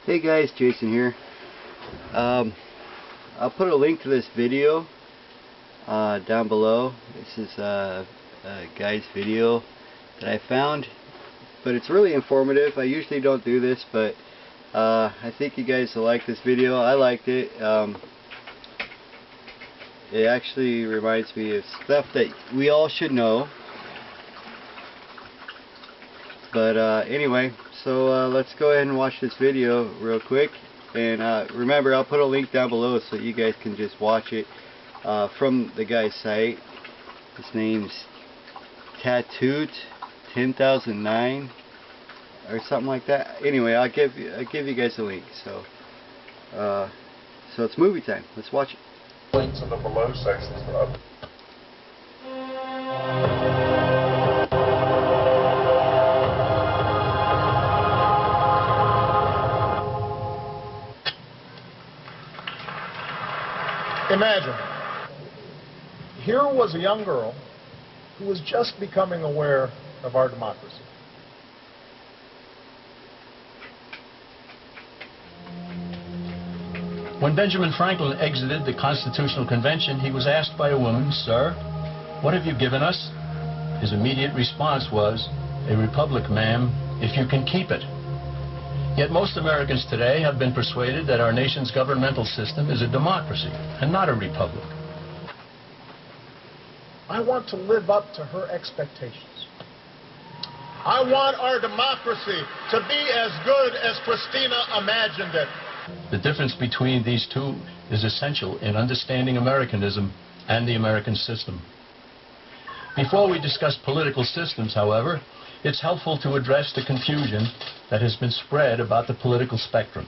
Hey guys, Jason here. I'll put a link to this video down below. This is a guy's video that I found, but it's really informative. I usually don't do this, but I think you guys will like this video. I liked it. It actually reminds me of stuff that we all should know. But anyway, so let's go ahead and watch this video real quick. And remember, I'll put a link down below so you guys can just watch it from the guy's site. His name's Tattooed 10,009 or something like that. Anyway, I'll give you guys a link. So it's movie time. Let's watch it. Links in the below sections. Imagine, here was a young girl who was just becoming aware of our democracy. When Benjamin Franklin exited the Constitutional Convention, he was asked by a woman, "Sir, what have you given us?" His immediate response was, "A republic, ma'am, if you can keep it." Yet most Americans today have been persuaded that our nation's governmental system is a democracy and not a republic. I want to live up to her expectations. I want our democracy to be as good as Christina imagined it. The difference between these two is essential in understanding Americanism and the American system. Before we discuss political systems, however, it's helpful to address the confusion that has been spread about the political spectrum.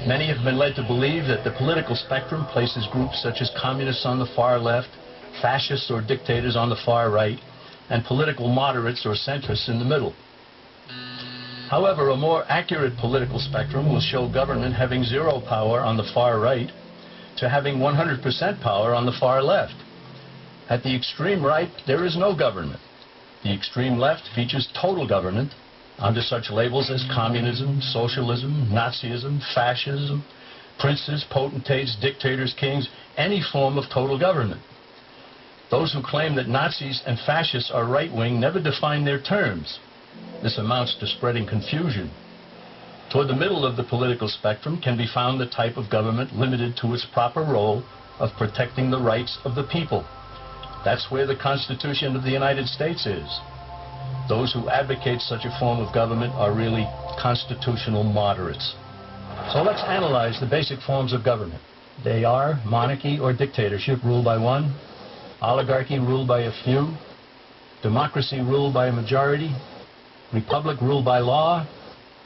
Many have been led to believe that the political spectrum places groups such as communists on the far left, fascists or dictators on the far right, and political moderates or centrists in the middle. However, a more accurate political spectrum will show government having zero power on the far right to having 100% power on the far left. At the extreme right, there is no government. The extreme left features total government under such labels as communism, socialism, Nazism, fascism, princes, potentates, dictators, kings, any form of total government. Those who claim that Nazis and fascists are right-wing never define their terms. This amounts to spreading confusion. Toward the middle of the political spectrum can be found the type of government limited to its proper role of protecting the rights of the people. That's where the Constitution of the United States is. Those who advocate such a form of government are really constitutional moderates. So let's analyze the basic forms of government. They are monarchy or dictatorship ruled by one, oligarchy ruled by a few, democracy ruled by a majority, republic ruled by law,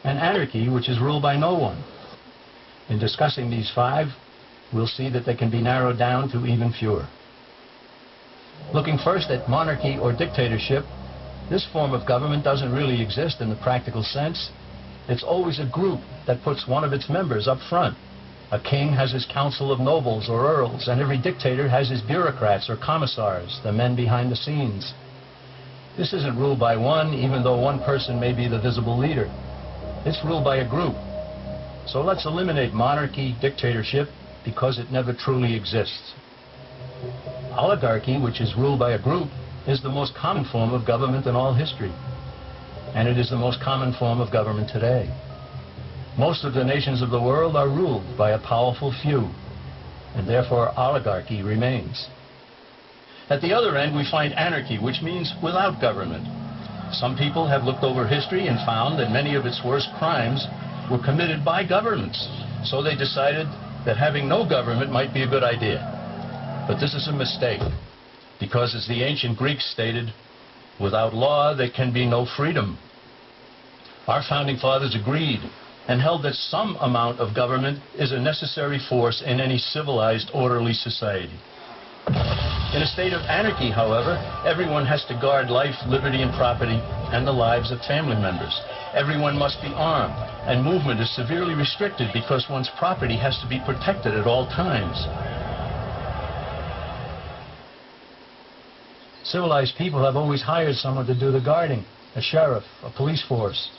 and anarchy, which is ruled by no one. In discussing these five, we'll see that they can be narrowed down to even fewer. Looking first at monarchy or dictatorship, this form of government doesn't really exist in the practical sense. It's always a group that puts one of its members up front. A king has his council of nobles or earls, and every dictator has his bureaucrats or commissars, the men behind the scenes. This isn't ruled by one, even though one person may be the visible leader. It's ruled by a group. So let's eliminate monarchy, dictatorship, because it never truly exists. Oligarchy, which is ruled by a group, is the most common form of government in all history. And it is the most common form of government today. Most of the nations of the world are ruled by a powerful few, and therefore oligarchy remains. At the other end, we find anarchy, which means without government. Some people have looked over history and found that many of its worst crimes were committed by governments. So they decided that having no government might be a good idea. But this is a mistake, because as the ancient Greeks stated, without law there can be no freedom. Our founding fathers agreed and held that some amount of government is a necessary force in any civilized, orderly society. In a state of anarchy, however, everyone has to guard life, liberty, and property, and the lives of family members. Everyone must be armed, and movement is severely restricted because one's property has to be protected at all times. Civilized people have always hired someone to do the guarding, a sheriff, a police force,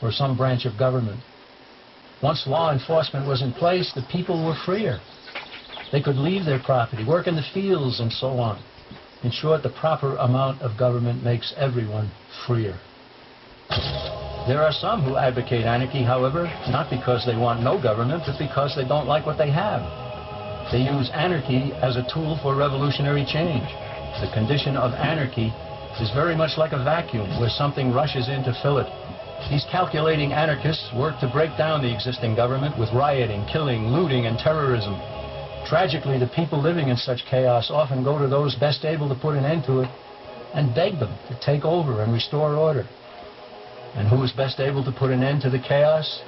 or some branch of government. Once law enforcement was in place, the people were freer. They could leave their property, work in the fields, and so on. In short, the proper amount of government makes everyone freer. There are some who advocate anarchy, however, not because they want no government, but because they don't like what they have. They use anarchy as a tool for revolutionary change. The condition of anarchy is very much like a vacuum where something rushes in to fill it. These calculating anarchists work to break down the existing government with rioting, killing, looting, and terrorism. Tragically, the people living in such chaos often go to those best able to put an end to it and beg them to take over and restore order. And who is best able to put an end to the chaos?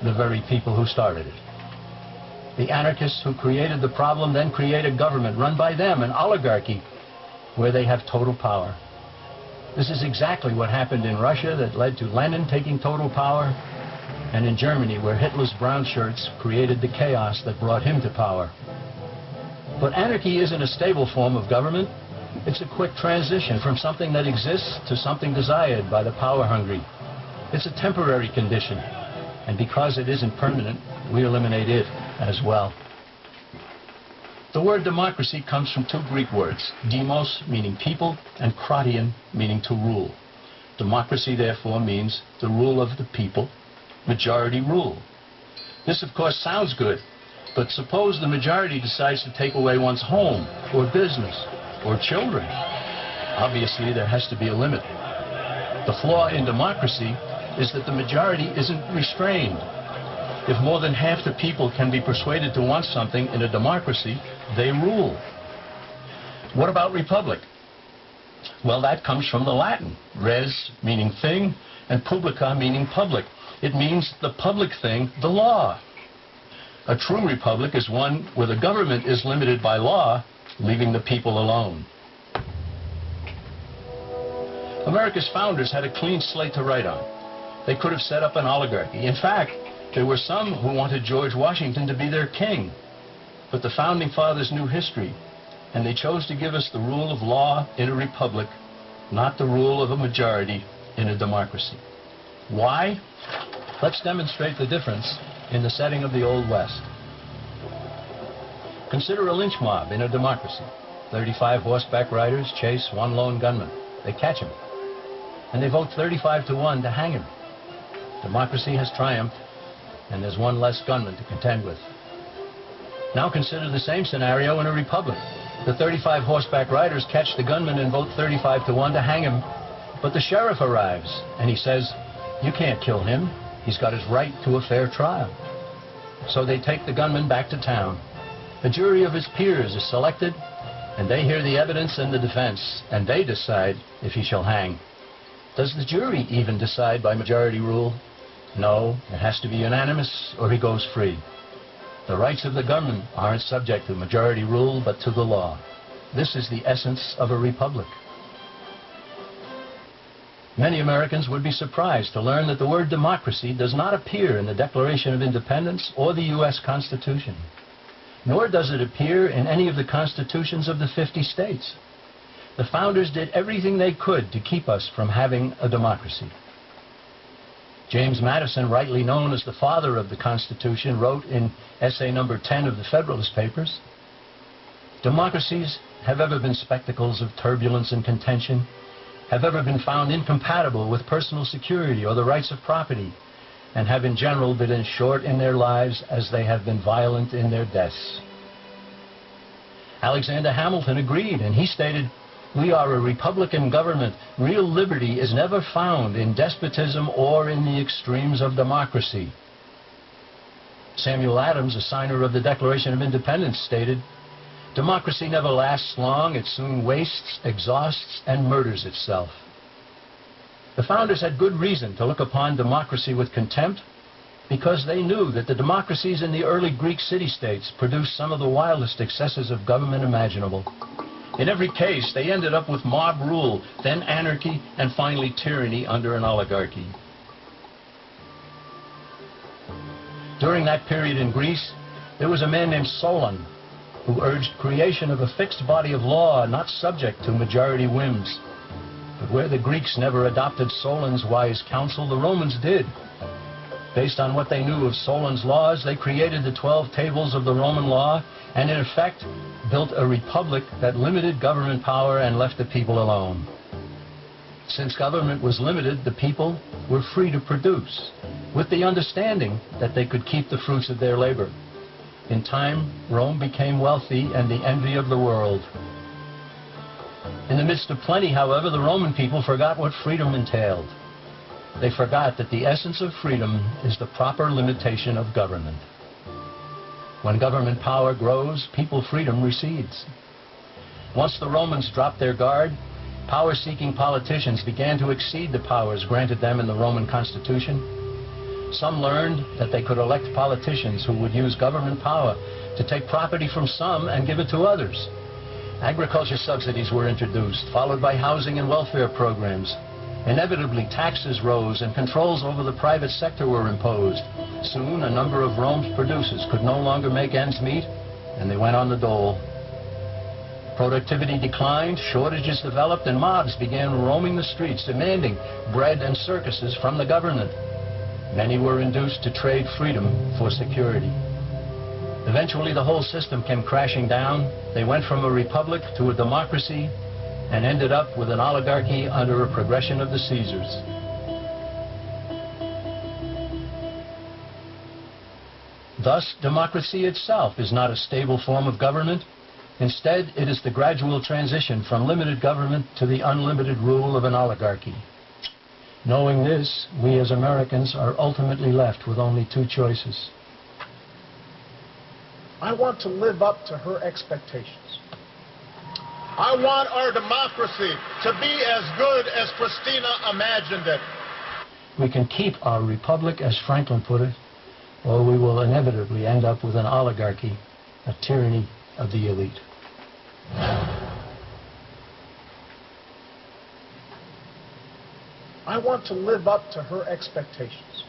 The very people who started it. The anarchists who created the problem then create a government run by them, an oligarchy, where they have total power. This is exactly what happened in Russia that led to Lenin taking total power, and in Germany where Hitler's brown shirts created the chaos that brought him to power. But anarchy isn't a stable form of government. It's a quick transition from something that exists to something desired by the power-hungry. It's a temporary condition, and because it isn't permanent, we eliminate it as well. The word democracy comes from two Greek words, demos, meaning people, and kratein, meaning to rule. Democracy, therefore, means the rule of the people, majority rule. This, of course, sounds good, but suppose the majority decides to take away one's home, or business, or children. Obviously, there has to be a limit. The flaw in democracy is that the majority isn't restrained. If more than half the people can be persuaded to want something in a democracy, they rule. What about republic? Well, that comes from the Latin. Res, meaning thing, and publica, meaning public. It means the public thing, the law. A true republic is one where the government is limited by law, leaving the people alone. America's founders had a clean slate to write on. They could have set up an oligarchy. In fact, there were some who wanted George Washington to be their king. But the founding fathers knew history, and they chose to give us the rule of law in a republic, not the rule of a majority in a democracy. Why? Let's demonstrate the difference in the setting of the Old West. Consider a lynch mob in a democracy. 35 horseback riders chase one lone gunman. They catch him, and they vote 35 to 1 to hang him. Democracy has triumphed, and there's one less gunman to contend with. Now consider the same scenario in a republic. The 35 horseback riders catch the gunman and vote 35 to 1 to hang him, but the sheriff arrives, and he says, "You can't kill him. He's got his right to a fair trial." So they take the gunman back to town. A jury of his peers is selected, and they hear the evidence and the defense, and they decide if he shall hang. Does the jury even decide by majority rule? No, it has to be unanimous, or he goes free. The rights of the gunman aren't subject to majority rule, but to the law. This is the essence of a republic. Many Americans would be surprised to learn that the word democracy does not appear in the Declaration of Independence or the U.S. Constitution. Nor does it appear in any of the constitutions of the 50 states. The founders did everything they could to keep us from having a democracy. James Madison, rightly known as the father of the Constitution, wrote in essay number 10 of the Federalist Papers, "Democracies have ever been spectacles of turbulence and contention, have ever been found incompatible with personal security or the rights of property, and have in general been as short in their lives as they have been violent in their deaths." Alexander Hamilton agreed, and he stated, "We are a republican government. Real liberty is never found in despotism or in the extremes of democracy." Samuel Adams, a signer of the Declaration of Independence, stated, "Democracy never lasts long. It soon wastes, exhausts, and murders itself." The founders had good reason to look upon democracy with contempt because they knew that the democracies in the early Greek city-states produced some of the wildest excesses of government imaginable. In every case, they ended up with mob rule, then anarchy, and finally tyranny under an oligarchy. During that period in Greece, there was a man named Solon who urged creation of a fixed body of law not subject to majority whims. But where the Greeks never adopted Solon's wise counsel, the Romans did. Based on what they knew of Solon's laws, they created the 12 tables of the Roman law and in effect built a republic that limited government power and left the people alone. Since government was limited, the people were free to produce, with the understanding that they could keep the fruits of their labor. In time, Rome became wealthy and the envy of the world. In the midst of plenty, however, the Roman people forgot what freedom entailed. They forgot that the essence of freedom is the proper limitation of government. When government power grows, people freedom recedes. Once the Romans dropped their guard, power-seeking politicians began to exceed the powers granted them in the Roman Constitution. Some learned that they could elect politicians who would use government power to take property from some and give it to others. Agriculture subsidies were introduced, followed by housing and welfare programs. Inevitably, taxes rose and controls over the private sector were imposed. Soon, a number of Rome's producers could no longer make ends meet, and they went on the dole. Productivity declined, shortages developed, and mobs began roaming the streets demanding bread and circuses from the government. Many were induced to trade freedom for security. Eventually, the whole system came crashing down. They went from a republic to a democracy and ended up with an oligarchy under a progression of the Caesars. Thus, democracy itself is not a stable form of government. Instead, it is the gradual transition from limited government to the unlimited rule of an oligarchy. Knowing this, we as Americans are ultimately left with only two choices. I want to live up to her expectations. I want our democracy to be as good as Christina imagined it. We can keep our republic, as Franklin put it, or we will inevitably end up with an oligarchy, a tyranny of the elite. I want to live up to her expectations.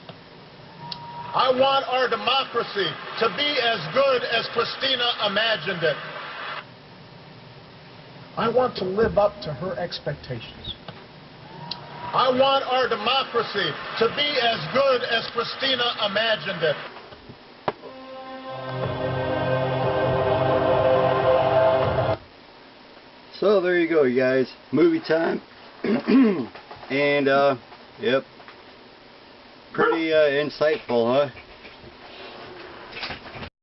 I want our democracy to be as good as Christina imagined it. I want to live up to her expectations. I want our democracy to be as good as Christina imagined it. So there you go, you guys. Movie time. And, yep. Pretty insightful, huh?